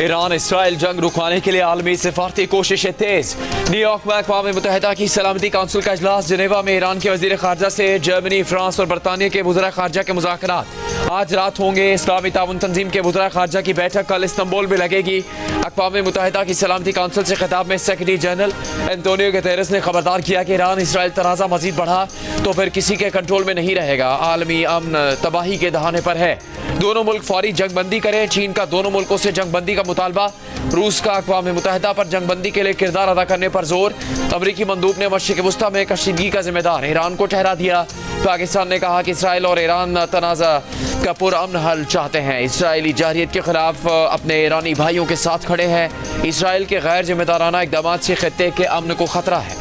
Iran Israel जंग रुकवाने के लिए आलमी सिफारती कोशिशें तेज। न्यूयॉर्क में अक़वाम मुत्तहिदा की सलामती काउंसिल का इजलास। जिनेवा में ईरान के वज़ीर ख़ारजा से जर्मनी, फ्रांस और बरतानिया के वज़ीर ख़ारजा के मुज़ाकरात आज रात होंगे। इस्लामी ताउन तंजीम के वज़ीर ख़ारजा की बैठक कल इस्तांबुल में लगेगी। अक़वाम मुत्तहिदा की सलामती काउंसिल से खिताब में सेक्रेटरी जनरल एंटोनियो गुतेरेस ने खबरदार किया कि ईरान इसराइल तनाज़ा मजीद बढ़ा तो फिर किसी के कंट्रोल में नहीं रहेगा। आलमी अमन तबाही के दहाने पर है। दोनों मुल्क फौरी जंगबंदी करें। चीन का दोनों मुल्कों से जंगबंदी का मुतालबा। रूस का अक़वाम मुत्तहिदा पर जंगबंदी के लिए किरदार अदा करने पर जोर। अमरीकी मंदूब ने मशरिक़ वुस्ता में कशीदगी का जिम्मेदार ईरान को ठहरा दिया। पाकिस्तान ने कहा कि इसराइल और ईरान तनाज़ा का पुरअमन हल चाहते हैं। इसराइली जारहियत के खिलाफ अपने ईरानी भाइयों के साथ खड़े हैं। इसराइल के गैर जिम्मेदाराना इक़दाम से खित्ते के अमन को खतरा है।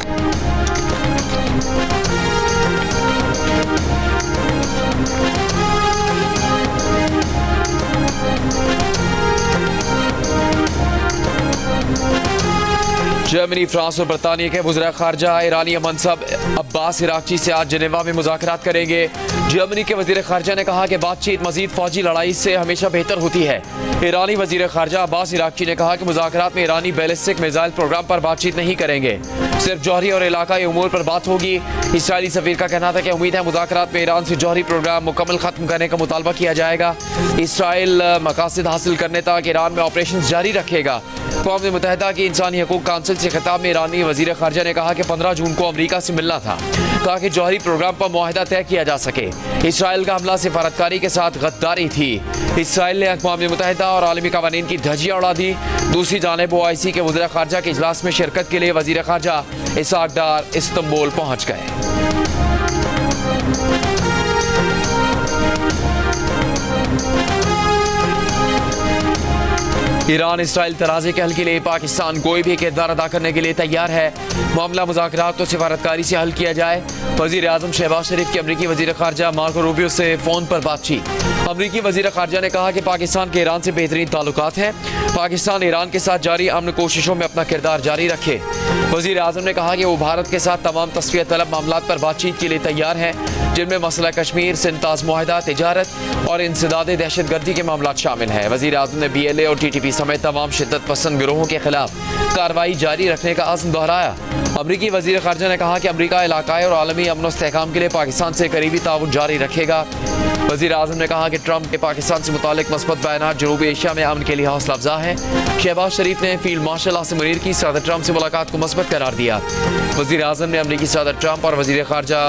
जर्मनी, फ्रांस और बरतानिया के वज़ीर ख़ारजा ईरानी मनसब अब्बास इराक़ची से आज जिनेवा में मुज़ाकरात करेंगे। जर्मनी के वज़ीर ख़ारजा ने कहा कि बातचीत मज़ीद फ़ौजी लड़ाई से हमेशा बेहतर होती है। ईरानी वज़ीर ख़ारजा अब्बास इराक़ची ने कहा कि मुज़ाकरात में ईरानी बैलिस्टिक मिसाइल प्रोग्राम पर बातचीत नहीं करेंगे, सिर्फ जौहरी और इलाकाई उमूर पर बात होगी। इसराइली सफ़ीर का कहना था कि उम्मीद है मुज़ाकरात में ईरान से जौहरी प्रोग्राम मुकम्मल ख़त्म करने का मुतालबा किया जाएगा। इसराइल मकासद हासिल करने तक ईरान में ऑपरेशन जारी रखेगा। अक़वाम मुत्तहिदा की इंसानी हकूक़ काउंसिल से खिताब में ईरानी वज़ीर ख़ारजा ने कहा कि 15 जून को अमरीका से मिलना था ताकि जौहरी प्रोग्राम पर मुआहिदा तय किया जा सके। इसराइल का हमला सिफारतकारी के साथ गद्दारी थी। इसराइल ने अक़वाम मुत्तहिदा और आलमी क़वानीन की धज्जियाँ उड़ा दी। दूसरी जानिब OIC के वज़ीर ख़ारजा के इजलास में शिरकत के लिए वज़ीर ख़ारजा इसहाक़ डार इस्तांबुल पहुँच गए। ईरान इसराइल तनाज़े के हल के लिए पाकिस्तान कोई भी किरदार अदा करने के लिए तैयार है। मामला मुज़ाकरात तो सिफारतकारी से हल किया जाए। वज़ीर आज़म शहबाज शरीफ की अमरीकी वज़ीर ख़ारजा मार्को रूबियो से फ़ोन पर बातचीत। अमरीकी वज़ीर ख़ारजा ने कहा कि पाकिस्तान के ईरान से बेहतरीन ताल्लुकात हैं। पाकिस्तान ईरान के साथ जारी अमन कोशिशों में अपना किरदार जारी रखे। वज़ीर आज़म ने कहा कि वो भारत के साथ तमाम तस्वीर तलब मामलात पर बातचीत के लिए तैयार हैं, जिनमें मसला कश्मीर, सिंताज मुआहिदा, तिजारत और इंसदाद दहशत गर्दी के मामला शामिल हैं। वज़ीर आज़म ने BLA और TTP समेत तमाम शिद्दत पसंद गिरोहों के खिलाफ कार्रवाई जारी रखने का अज़्म दोहराया। अमरीकी वज़ीर ख़ारजा ने कहा कि अमरीका इलाकाई और आलमी अमन व इस्तेहकाम के लिए पाकिस्तान से करीबी ताउन जारी रखेगा। वज़ीर आज़म ने कहा कि ट्रंप के पाकिस्तान से मुतालिक मस्बत बयानात जनूबी एशिया में अमन के लिए हौसला अफजा है। शहबाज शरीफ ने फील्ड मार्शल आसिम मुनीर की सदर ट्रंप से मुलाकात को मस्बत करार दिया। वज़ीर आज़म ने अमरीकी सदर ट्रंप और वज़ीर ख़ारजा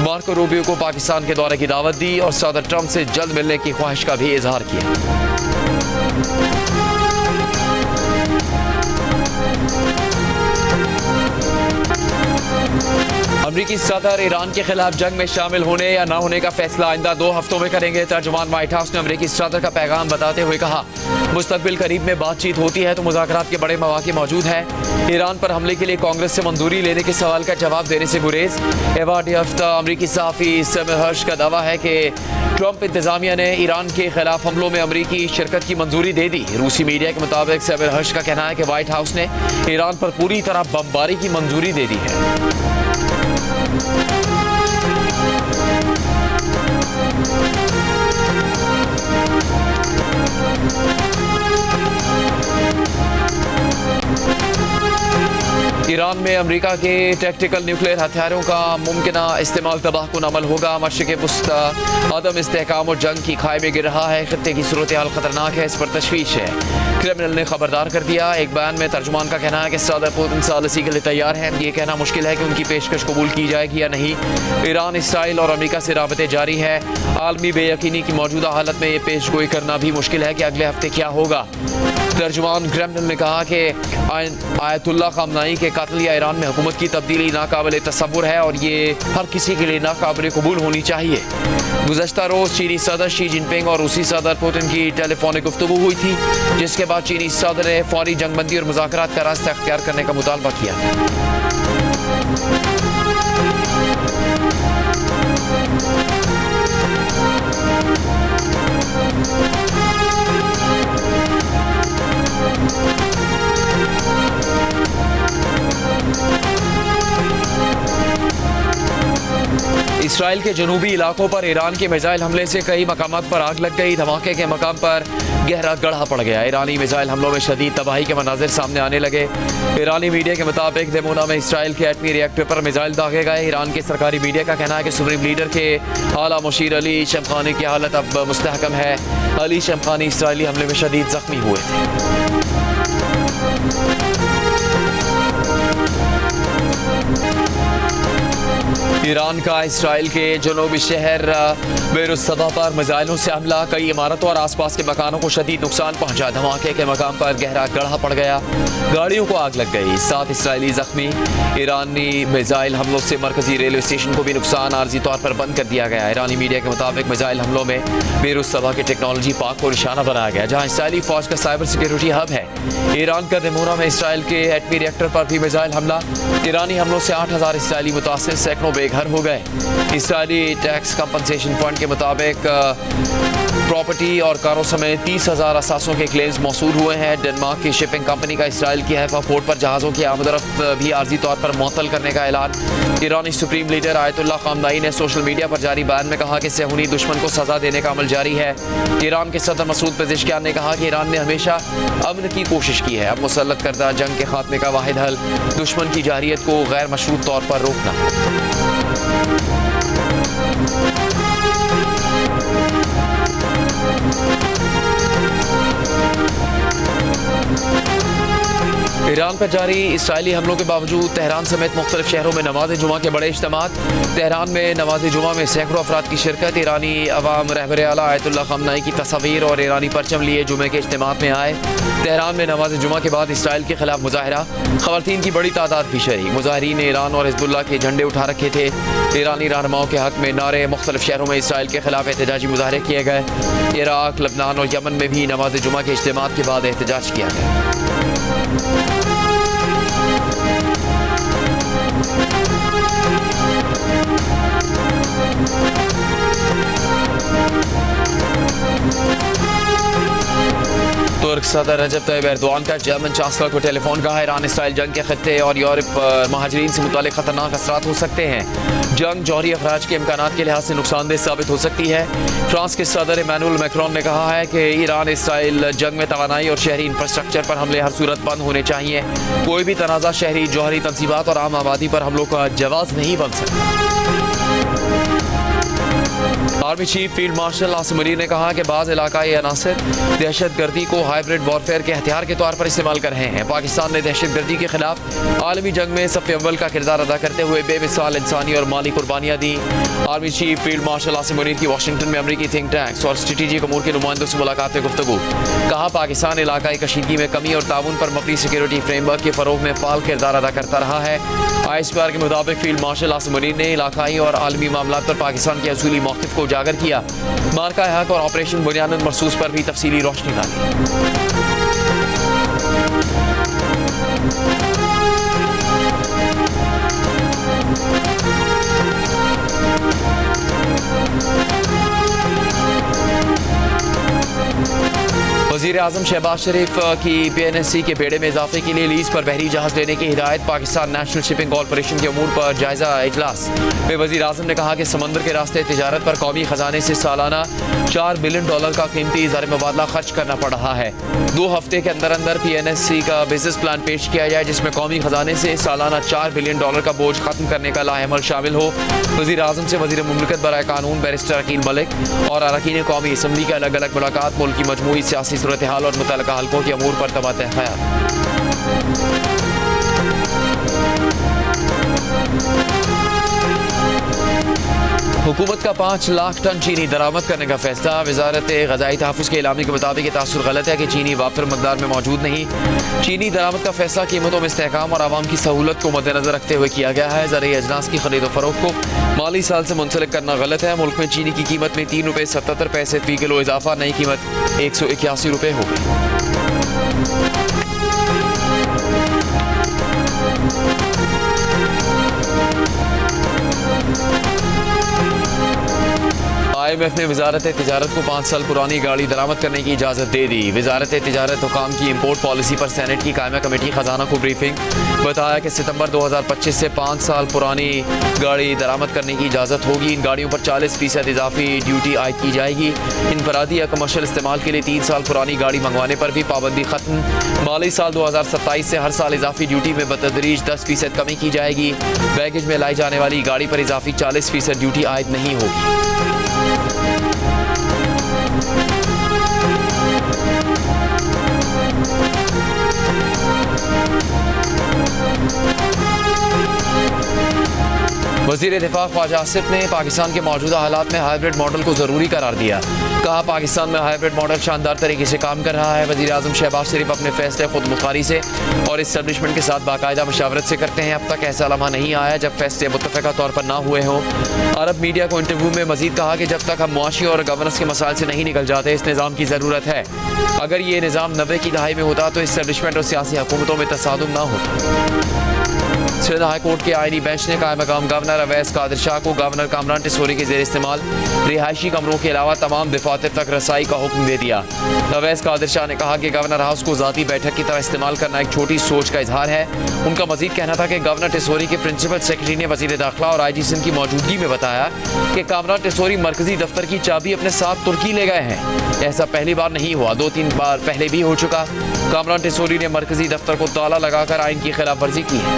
मार्को रूबियो को पाकिस्तान के दौरे की दावत दी और सदर ट्रंप से जल्द मिलने की ख्वाहिश का भी इजहार किया। अमरीकी सदर ईरान के खिलाफ जंग में शामिल होने या न होने का फैसला आइंदा 2 हफ्तों में करेंगे। तर्जुमान व्हाइट हाउस ने अमरीकी सदर का पैगाम बताते हुए कहा, मुस्तकबिल करीब में बातचीत होती है तो मुज़ाकरात के बड़े मौके मौजूद हैं। ईरान पर हमले के लिए कांग्रेस से मंजूरी लेने के सवाल का जवाब देने से गुरेज। एवार्ड याफ्ता अमरीकी सहाफ़ी सैमुअल हर्श का दावा है कि ट्रंप इंतजामिया ने ईरान के खिलाफ हमलों में अमरीकी शिरकत की मंजूरी दे दी। रूसी मीडिया के मुताबिक सैमुअल हर्श का कहना है कि व्हाइट हाउस ने ईरान पर पूरी तरह बमबारी की मंजूरी दे दी है। ईरान में अमेरिका के टैक्टिकल न्यूक्लियर हथियारों का मुमकिना इस्तेमाल तबाहकुन अमल होगा। मशरिक़ वुस्ता अदम इस्तेहकाम और जंग की खाई में गिर रहा है। खत्ते की सूरत हाल खतरनाक है, इस पर तशवीश है। क्रिमिनल ने खबरदार कर दिया। एक बयान में तर्जुमान का कहना है कि सदर पुतिन सालिसी के लिए तैयार हैं। ये कहना मुश्किल है कि उनकी पेशकश कबूल की जाएगी या नहीं। ईरान, इसराइल और अमेरिका से राबते जारी है। आलमी बेयकीनी की मौजूदा हालत में ये पेशगोई करना भी मुश्किल है कि अगले हफ्ते क्या होगा। तर्जुमान क्रेमलिन ने कहा कि आयतुल्लाह ख़ामनाई के कत्ल या ईरान में हुकूमत की तब्दीली नाकाबिल तसव्वुर है और ये हर किसी के लिए नाकाबिल कबूल होनी चाहिए। गुज़श्ता रोज़ चीनी सदर शी जिनपिंग और रूसी सदर पुतिन की टेलीफोनिक गुफ्तगू हुई थी, जिसके बाद चीनी सदर ने फौरी जंगबंदी और मुज़ाकरात का रास्ता अख्तियार करने का मुतालबा किया। इसराइल के जनूबी इलाकों पर ईरान के मिसाइल हमले से कई मकामात पर आग लग गई। धमाके के मकाम पर गहरा गढ़ा पड़ गया। ईरानी मिसाइल हमलों में शदीद तबाही के मनाजिर सामने आने लगे। ईरानी मीडिया के मुताबिक दिमोना में इसराइल के एटमी रिएक्टर पर मिसाइल दागे गए। ईरान के सरकारी मीडिया का कहना है कि सुप्रीम लीडर के आला मुशीर अली शमखानी की हालत अब मुस्तहकम है। अली शमखानी इसराइली हमले में शदीद जख्मी हुए थे। ईरान का इसराइल के जनूबी शहर बेरुत सदा पर मिसाइलों से हमला, कई इमारतों और आसपास के मकानों को शदीद नुकसान पहुंचा। धमाके के मकाम पर गहरा गढ़ा पड़ गया, गाड़ियों को आग लग गई, 7 इसराइली जख्मी। ईरानी मिसाइल हमलों से मरकजी रेलवे स्टेशन को भी नुकसान आर्जी तौर पर बंद कर दिया गया। ईरानी मीडिया के मुताबिक मिसाइल हमलों में बेरुत सदा के टेक्नोलॉजी पार्क को निशाना बनाया गया, जहाँ इसराइली फौज का साइबर सिक्योरिटी हब है। ईरान का दिमोना में इसराइल के एटमी रिएक्टर पर भी मिसाइल हमला। ईरानी हमलों से 8000 इसराइली मुतासिर, सैकड़ों बेघर हो गए। इसराइली टैक्स कंपनसेशन फंड के मुताबिक प्रॉपर्टी और कारों समेत 30,000 असासों के क्लेम्स मौसूल हुए हैं। डेनमार्क की शिपिंग कंपनी का इसराइल की हैफा पोर्ट पर जहाज़ों की आमदरफ्त भी आर्जी तौर पर मुअत्तल करने का ऐलान। ईरानी सुप्रीम लीडर आयतुल्लाह खामनाई ने सोशल मीडिया पर जारी बयान में कहा कि सेहूनी दुश्मन को सजा देने का अमल जारी है। ईरान के सदर मसूद पेज़ेश्कियान ने कहा कि ईरान ने हमेशा अमन की कोशिश की है। अब मुसल्लत करदा जंग के खात्मे का वाहिद हल दुश्मन की जारियत को गैर मशरूत तौर पर रोकना। ईरान पर जारी इसराइली हमलों के बावजूद तेहरान समेत मुख्तलिफ शहरों में नमाज जुमा के बड़े इज्तिमात। तेहरान में नमाज जुमा में सैकड़ों अफराद की शिरकत। ईरानी अवाम रहबर आला आयतुल्लाह खामनाई की तस्वीर और ईरानी परचम लिए जुमे के इज्तिमात में आए। तेहरान में नमाज जुमा के बाद इसराइल के खिलाफ मुजाहरा, खवातीन की बड़ी तादाद भी शरीक। मुजाहरीन ने ईरान और हिजबुल्लाह के झंडे उठा रखे थे। ईरानी रहनुमाओं के हक में नारे, मुख्तलिफ शहरों में इसराइल के खिलाफ एहतजाजी मुजाहरे किए गए। इराक, लबनान और यमन में भी नमाज जुमा के इज्तिमात के बाद एहतजाज किया गया। तुर्क सदर रजब तैयब एर्दोआन का जर्मन चांसलर को टेलीफोन कहा। ईरान इसराइल जंग के खत्ते और यूरोप महाजरीन से मुतालिक खतरनाक असरात हो सकते हैं। जंग जौहरी अखराज के इम्कानात के लिहाज से नुकसानदेह साबित हो सकती है। फ्रांस के सदर इमैनुअल मैक्रोन ने कहा है कि ईरान इसराइल जंग में तवानाई और शहरी इंफ्रास्ट्रक्चर पर हमले हर सूरत बंद होने चाहिए। कोई भी तनाज़ा शहरी जौहरी तंसीबात और आम आबादी पर हमलों का जवाब नहीं बन सकता। Army chief field marshal Asim Munir ने कहा कि बाज़ इलाकाई अनासर दहशत गर्दी को हाइब्रिड वॉरफेयर के हथियार के तौर पर इस्तेमाल कर रहे हैं। पाकिस्तान ने दहशत गर्दी के खिलाफ आलमी जंग में सफ़ अव्वल का किरदार अदा करते हुए बेमिसाल इंसानी और माली कुर्बानियाँ दी। Army chief field marshal Asim Munir की वाशिंगटन में अमरीकी थिंक टैंक्स और स्ट्रेटेजिक अमूर के नुमाइंदों से मुलाकात में गुफ्तगू। कहा, पाकिस्तान इलाकाई कशीदगी में कमी और ताउन पर मबनी सिक्योरिटी फ्रेमवर्क के फ़रोग में फ़ाल किरदार अदा करता रहा है। ISPR के मुताबिक फील्ड मार्शल आसिम मुनीर ने इलाकाई और आलमी मामलात पर पाकिस्तान के असूली मौक़िफ़ को उजागर किया। मार्का हक और ऑपरेशन बुनियादन मरसूस पर भी तफसीली रोशनी डाली। वज़ीर आज़म शहबाज शरीफ की PNSC के बेड़े में इजाफे के लिए लीज पर बहरी जहाज लेने की हिदायत। पाकिस्तान नेशनल शिपिंग कॉरपोरेशन के अमूर पर जायजा इजलास में वज़ीर आज़म ने कहा कि समंदर के रास्ते तिजारत पर कौमी खजाने से सालाना $4 बिलियन का कीमती ज़र मुबादला खर्च करना पड़ रहा है। 2 हफ्ते के अंदर अंदर PNSC का बिजनेस प्लान पेश किया जाए, जिसमें कौमी खजाने से सालाना $4 बिलियन का बोझ खत्म करने का लाहेमल शामिल हो। वज़ीर आज़म से वज़ीर मुमलिकत बराए कानून बैरिस्टर अकील मलिक और अरकान कौमी असम्बली की अलग अलग मुलाकात मुल्क की मजमूई सियासी सूरत हाल और मुतल्लिका हलकों के अमूर पर तबादला ख्याल। हुकूमत का 5 लाख टन चीनी दरामद करने का फैसला। वजारत ग़ज़ाई तहफ़्फ़ुज़ के एलामी के मुताबिक ये तासुर गलत है कि चीनी वाफिर मकदार में मौजूद नहीं। चीनी दरामद का फैसला कीमतों में इस्तेहकाम और आवाम की सहूलत को मद्देनजर रखते हुए किया गया है। ज़रूरी अजनास की खरीद व फरोख्त को माली साल से मुंसलिक करना गलत है। मुल्क में चीनी की कीमत में ₹3.77 फ़ी किलो इजाफा, नई कीमत ₹181 हो गई। IMF ने वजारत तिजारत को 5 साल पुरानी गाड़ी दरामद करने की इजाज़त दे दी। वजारत तिजारत हुकाम की इम्पोर्ट पॉलिसी पर सेनेट की कायमा कमेटी खजाना को ब्रीफिंग। बताया कि सितंबर 2025 से 5 साल पुरानी गाड़ी दरामद करने की इजाज़त होगी। इन गाड़ियों पर 40% इजाफी ड्यूटी आयद की जाएगी। इनफरादी या कमर्शल इस्तेमाल के लिए 3 साल पुरानी गाड़ी मंगवाने पर भी पाबंदी खत्म। माली साल 2027 से हर साल इजाफी ड्यूटी में बतदरीज 10% कमी की जाएगी। बैगेज में लाई जाने वाली गाड़ी पर इजाफी 40% ड्यूटी आयद नहीं होगी। वज़ीर दिफा ख्वाजा आसिफ ने पाकिस्तान के मौजूदा हालात में हाइब्रिड मॉडल को ज़रूरी करार दिया। कहा, पाकिस्तान में हाइब्रिड मॉडल शानदार तरीके से काम कर रहा है। वज़ीर आज़म शहबाज शरीफ अपने फैसले खुद मुख्तारी से और इस्टेब्लिशमेंट के साथ बाकायदा मशावरत से करते हैं। अब तक ऐसा लम्हा नहीं आया जब फैसले मुत्तफ़िक़ा तौर पर ना हुए हों। अरब मीडिया को इंटरव्यू में मजीद कहा कि जब तक हम मुआशी और गवर्नेंस के मसाइल से नहीं निकल जाते, इस निज़ाम की ज़रूरत है। अगर ये निज़ाम 90 की दहाई में होता तो इस्टेब्लिशमेंट और सियासी हुकूमतों में तसादुम ना होता। सिंध हाई कोर्ट के आईनी बेंच ने कायम मकाम गवर्नर अवैस कादिर शाह को गवर्नर कामरान टिसोरी के ज़ेर इस्तेमाल रिहायशी कमरों के अलावा तमाम दफातर तक रसाई का हुक्म दे दिया। अवैस कादिर शाह ने कहा कि गवर्नर हाउस को ज़ाती बैठक की तरह इस्तेमाल करना एक छोटी सोच का इजहार है। उनका मजीद कहना था कि गवर्नर टिसोरी के प्रिंसिपल सेक्रेटरी ने वज़ीर दाखिला और IG सिंध की मौजूदगी में बताया कि कामरान टिसोरी मरकजी दफ्तर की चाबी अपने साथ तुर्की ले गए हैं। ऐसा पहली बार नहीं हुआ, 2-3 बार पहले भी हो चुका। कामरान टिसोरी ने मरकजी दफ्तर को ताला लगाकर आइन की खिलाफ वर्जी की है।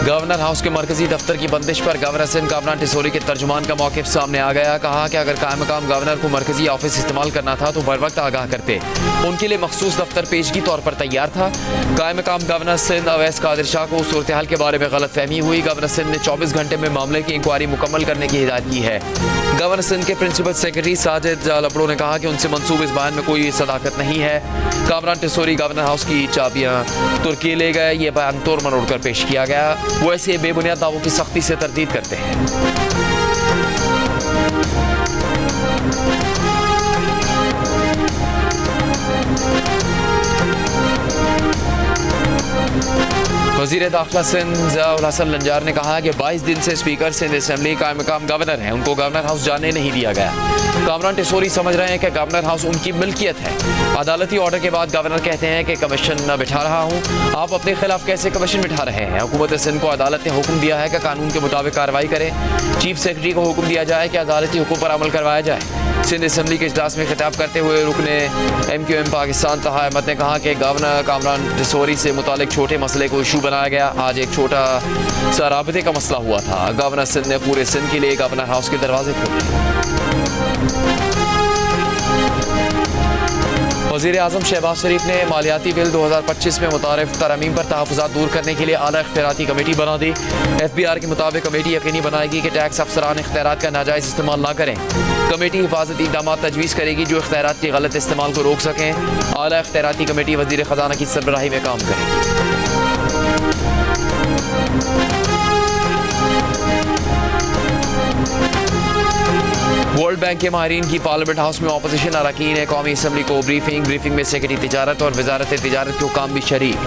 गवर्नर हाउस के मरकजी दफ्तर की बंदिश पर गवर्नर सिंध कामरान टिसोरी के तर्जुमान का मौक़िफ़ सामने आ गया। कहा कि अगर कायम मकाम गवर्नर को मरकजी ऑफिस इस्तेमाल करना था तो बर वक्त आगाह करते। उनके लिए मखसूस दफ्तर पेशगी तौर पर तैयार था। कायम मकाम गवर्नर सिंध अवैस कादिर शाह को सूरत हाल के बारे में गलत फहमी हुई। गवर्नर सिंध ने 24 घंटे में मामले की इंक्वायरी मुकम्मल करने की हिदायत की है। गवर्नर सिंध के प्रिंसिपल सेक्रेटरी साजिद लपड़ो ने कहा कि उनसे मंसूब इस बयान में कोई सदाकत नहीं है। कामरान टिसोरी गवर्नर हाउस की चाबियां तुर्की ले गए, ये बयान तोड़ मरोड़ कर पेश किया गया। वो ऐसे बेबुनियाद दावों की सख्ती से तरदीद करते हैं। वज़ीर दाखिला सिंध ज़ियाउल हसन लंजार ने कहा कि 22 दिन से स्पीकर सिंध असम्बली कायम मकाम गवर्नर हैं, उनको गवर्नर हाउस जाने नहीं दिया गया। कामरान टिसोरी समझ रहे हैं कि गवर्नर हाउस उनकी मिल्कियत है। अदालती ऑर्डर के बाद गवर्नर कहते हैं कि कमीशन न बिठा रहा हूँ। आप अपने खिलाफ कैसे कमीशन बिठा रहे हैं? हुकूमत सिंध को अदालत ने हुक्म दिया है कि कानून के मुताबिक कार्रवाई करें। चीफ सेक्रेटरी को हुक्म दिया जाए कि अदालती हुक्म पर अमल करवाया जाए। सिंध असम्बली के इजलास में खिताब करते हुए रुकने MQM पाकिस्तान तहा अहमद ने कहा कि गवर्नर कामरान टिसोरी से मुतालिक छोटे मसले को इशू बनाया गया। आज एक छोटा सा राबते का मसला हुआ था। गवर्नर सिंध ने पूरे सिंध के लिए गवर्नर हाउस के दरवाजे खोले। वज़ीर आज़म शहबाज शरीफ ने मालियाती बिल 2025 में मुतारिफ तरमीम पर तहफ़्फ़ुज़ात दूर करने के लिए आला इख्तियाराती कमेटी बना दी। FBR के मुताबिक कमेटी यकीनी बनाएगी कि टैक्स अफसरान इख्तियारात का नाजायज़ इस्तेमाल ना करें। कमेटी हिफाजती इक़दामात तजवीज़ करेगी जो इख्तियारात के गलत इस्तेमाल को रोक सकें। आला इख्तियाराती कमेटी वज़ीर ख़जाना की सरबराही में काम करेगी। वर्ल्ड बैंक के माहिरीन की पार्लियामेंट हाउस में अपोजिशन अरकान ने कौमी असम्बली को ब्रीफिंग में सेक्रेटरी तिजारत और वजारत तिजारत के हुकाम भी शरीक।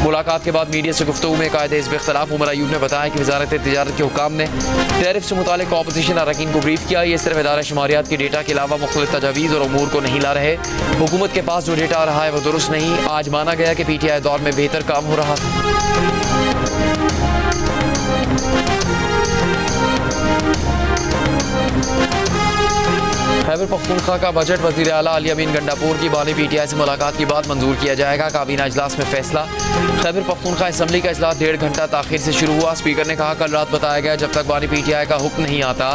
मुलाकात के बाद मीडिया से गुफ्तगू में कायदे हिज़्ब इख्तिलाफ उमर अयूब ने बताया कि वजारत तिजारत के हुकाम ने टैरिफ से मुतालिक अपोजिशन अरकान को ब्रीफ किया। ये सिर्फ इदारा शुमारियात के डेटा के अलावा मुख्तलिफ तजावीज़ और अमूर को नहीं ला रहे। हुकूमत के पास जो डेटा आ रहा है वो दुरुस्त नहीं। आज माना गया कि PTI दौर में बेहतर काम हो रहा था। खैबर पख्तूनख्वा का बजट वज़ीर आला अली अमीन गंडापुर की बानी PTI से मुलाकात के बाद मंजूर किया जाएगा। काबीना इजलास में फैसला। खैबर पख्तूनख्वा असम्बली का इजलास 1.5 घंटा ताखिर से शुरू हुआ। स्पीकर ने कहा कल रात बताया गया जब तक बानी PTI का हुक्म नहीं आता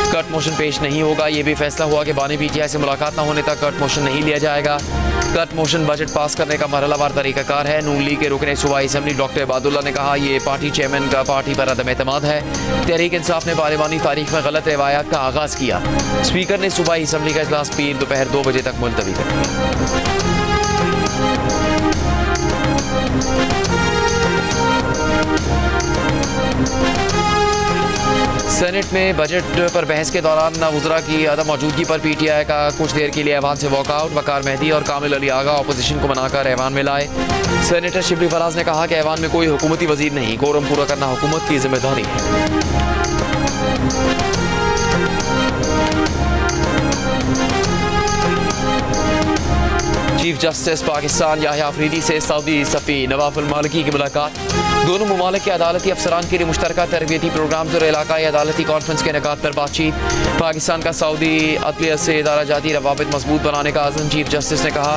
कट मोशन पेश नहीं होगा। ये भी फैसला हुआ कि बानी PTI से मुलाकात न होने तक कट मोशन नहीं लिया जाएगा। कट मोशन बजट पास करने का मरहलावार तरीक़ाकार है। नून लीग के रुकने सूबाई असम्बली डॉक्टर इबादुल्लाह ने कहा यह पार्टी चेयरमैन का पार्टी पर अदम एतमाद है। तहरीक इंसाफ ने पार्लिमानी तारीख में गलत रवायात का आगाज़ किया। स्पीकर ने सूबाई असम्बली का इजलास पीर दोपहर 2 बजे तक मुलतवी कर दिया। सेनेट में बजट पर बहस के दौरान वुज़रा की अदम मौजूदगी पर PTI का कुछ देर के लिए ऐवान से वॉकआउट। वकार मेहदी और कामिल अली आगा अपोजिशन को मनाकर ऐवान में लाए। सेनेटर शिबली फराज ने कहा कि ऐवान में कोई हुकूमती वजीर नहीं, कोरम पूरा करना हुकूमत की जिम्मेदारी है। चीफ जस्टिस पाकिस्तान याह्या अफरीदी से सऊदी सफ़ी नवाफ अल मालिकी की मुलाकात। दोनों ममालिक के अदालती अफसरान के लिए मुश्तरका तरबियती प्रोग्राम और इलाकाई अदालती कॉन्फ्रेंस के इनेकाद पर बातचीत। पाकिस्तान का सऊदी अदलियत से इदारा जाती रवाबित मजबूत बनाने का आज़म। चीफ जस्टिस ने कहा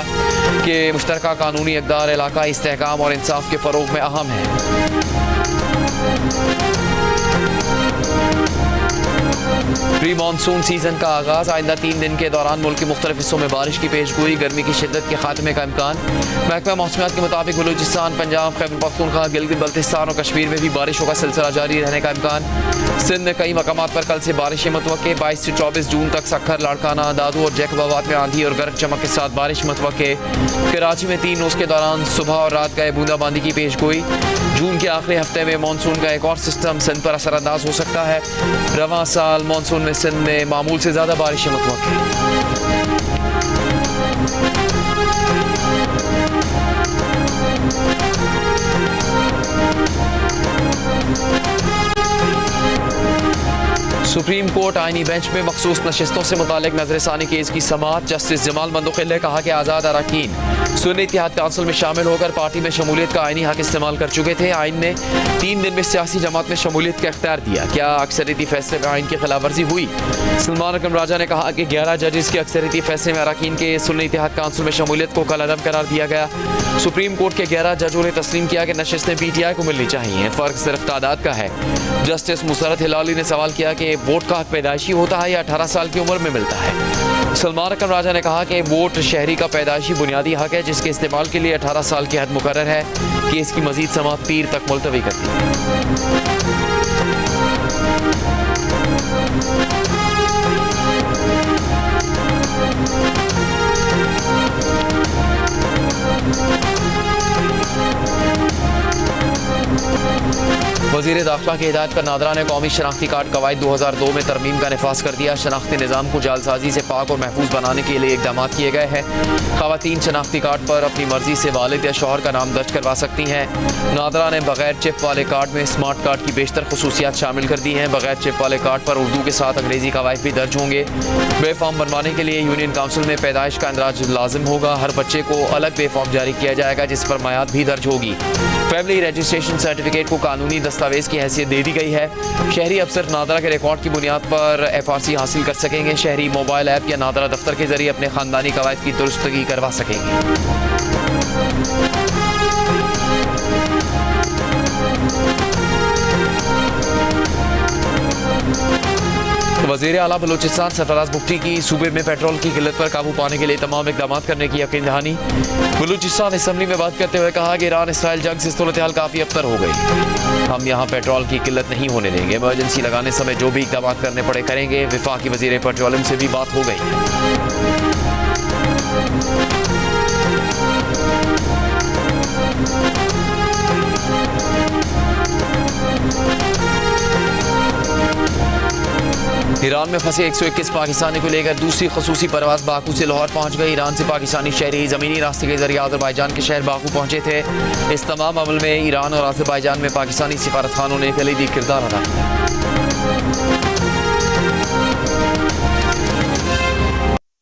कि मुश्तरका कानूनी इक़दार इलाकाई इस्तेहकाम और इंसाफ के फ़रोग में अहम है। प्री मानसून सीजन का आगाज। आइंदा 3 दिन के दौरान मुल्क के मुख्तलिफ हिस्सों में बारिश की पेशगोई, गर्मी की शिद्दत के खात्मे का इम्कान। महकमा मौसमियात के मुताबिक बलूचिस्तान, पंजाब, खैबर पख्तूनख्वा, गिलगित बल्तिस्तान और कश्मीर में भी बारिशों का सिलसिला जारी रहने का इम्कान। सिंध में कई मकामात पर कल से बारिशें मुतवक्के। 22 से 24 जून तक सक्खर, लाड़काना, दादू और जैकबाबाद में आंधी और गरज चमक के साथ बारिश मुतवक्के। कराची में 3 रोज के दौरान सुबह और रात गए बूंदाबांदी की पेशगोई। जून के आखिरी हफ्ते में मानसून का एक और सिस्टम सिंध पर असरअंदाज हो सकता है। रवां साल मानसून में सिंध में मामूल से ज्यादा बारिशें मुतवक्के। सुप्रीम कोर्ट आईनी बेंच में मखसूस नशिस्तों से मुतालिक नजरसानी केस की समाअत। जस्टिस जमाल मंदुखिल ने कहा कि आज़ाद अरकान सुन्नी इत्तेहाद काउंसिल में शामिल होकर पार्टी में शमूलियत का आईनी हक इस्तेमाल कर चुके थे। आइन ने 3 दिन में सियासी जमात में शमूलियत का इख्तियार दिया। क्या अक्सरियती फैसले में आइन की खिलाफ वर्जी हुई? सलमान अकरम राजा ने कहा कि 11 जजेस के अक्सरियती फैसले में अरकान के सुन्नी इत्तेहाद काउंसिल में शमूलियत को कलअदम करार दिया गया। सुप्रीम कोर्ट के 11 जजों ने तस्लीम किया कि नशिस्तें PTI को मिलनी चाहिए, फर्क सिर्फ तादाद का है। जस्टिस मुसरत हिलाली ने सवाल किया कि वोट का हक पैदाइशी होता है या 18 साल की उम्र में मिलता है। सलमान अकरम राजा ने कहा कि वोट शहरी का पैदाइशी बुनियादी हक है जिसके इस्तेमाल के लिए 18 साल की हद मुकर्रर है। केस की मजीद समाअत पीर तक मुलतवी कर दी। वज़ीर दाखिला की हिदायत पर नादरा ने कौमी शनाख्ती कार्ड कवायद 2002 में तरमीम का नफाज कर दिया। शनाख्ती निज़ाम को जालसाजी से पाक और महफूज बनाने के लिए इकदाम किए गए हैं। ख़वातीन शनाख्ती कार्ड पर अपनी मर्जी से वालिद या शौहर का नाम दर्ज करवा सकती हैं। नादरा ने बगैर चिप वाले कार्ड में स्मार्ट कार्ड की बेशतर खसूसियात शामिल कर दी हैं। बगैर चिप वाले कार्ड पर उर्दू के साथ अंग्रेजी कवायद भी दर्ज होंगे। बे फॉर्म बनवाने के लिए यूनियन काउंसिल में पैदाइश का अंदराज लाजिम होगा। हर बच्चे को अलग बे फॉर्म जारी किया जाएगा जिस पर मायात भी दर्ज होगी। फैमिली रजिस्ट्रेशन सर्टिफिकेट को कानूनी दस्तावेज की हैसियत दे दी गई है। शहरी अफसर नादरा के रिकॉर्ड की बुनियाद पर FRC हासिल कर सकेंगे। शहरी मोबाइल ऐप या नादरा दफ्तर के जरिए अपने खानदानी कवायद की दुरुस्तगी करवा सकेंगे। वज़ीर आला बलूचिस्तान सरफराज मुफ्ती की सूबे में पेट्रोल की किल्लत पर काबू पाने के लिए तमाम इकदाम करने की यकीन दहानी। बलूचिस्तान असम्बली में बात करते हुए कहा कि ईरान इसराइल जंग से सूरत हाल काफ़ी अबतर हो गई। हम यहाँ पेट्रोल की किल्लत नहीं होने देंगे। इमरजेंसी लगाने समय जो भी इकदाम करने पड़े करेंगे। वफाकी वज़ीर पेट्रोलियम से भी बात हो गई। ईरान में फंसे 121 पाकिस्तानी को लेकर दूसरी खसूसी परवाज़ बाकू से लाहौर पहुंच गई। ईरान से पाकिस्तानी शहरी ज़मीनी रास्ते के जरिए आज़रबाईजान के शहर बाकू पहुंचे थे। इस तमाम अमल में ईरान और आज़रबाईजान में पाकिस्तानी सिफारतखानों ने कलीदी किरदार अदा किया।